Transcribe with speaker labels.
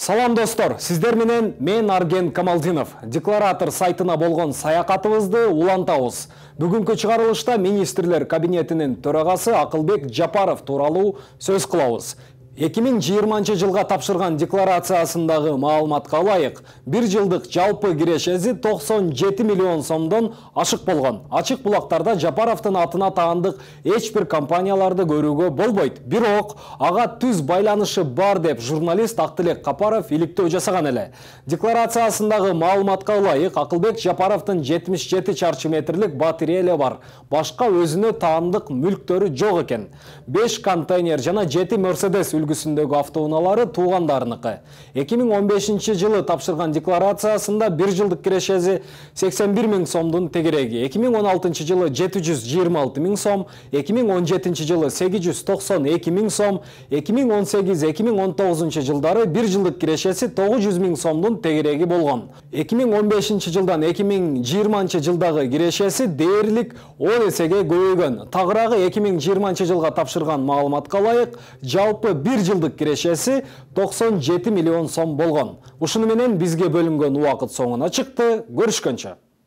Speaker 1: Салам достор, сиздер менен мен Арген Камалдинов. Декларатор сайтына болгон саякатыбызды улантабыз. Бүгүнкү чыгарылышта министрлер кабинетинин төрагасы Акылбек Жапаров тууралуу сөз кылабыз. 2020 жылга тапшырган декларациясындагы маалыматка ылайык, бир жылдык жалпы кирешеси 97 миллион сомдон ашык болгон. Ачык булактарда Жапаровдун атына таандык эч бир компанияларды көрүүгө болбойт. Бирок ага түз байланышы бар деп журналист Актылек Капаров иликтөө жасаган эле. Декларациясындагы маалыматка ылайык, Акылбек Жапаровдун 77 чарчы метрлик батарея бар. Башка өзүнө таандык мүлктөрү жок экен. 5 контейнер жана 7 Mercedes үлгүсүндөгү автоунаалары туугандарыныкы. 2015 жылы тапшырган декларациясында бир жылдык кирешеси 81 миң сомдун тегереги, 2016 жылы 726 миң сом, 2017 жылы 892 миң сом, 2018-2019 жылдары бир жылдык кирешеси 900 миң сомдун тегереги болгон. 2015 жылдан 2020 жылдагы кирешеси дээрлик 10 эсеге көбөйгөн. Тагыраагы 2020 жылга тапшырган маалыматка ылайык, жалпы бир жылдык кирешеси 97 миллион сом болгон. Ушуну менен бизге бөлүнгөн убакыт соңуна чыкты. Көрүшкөнчө.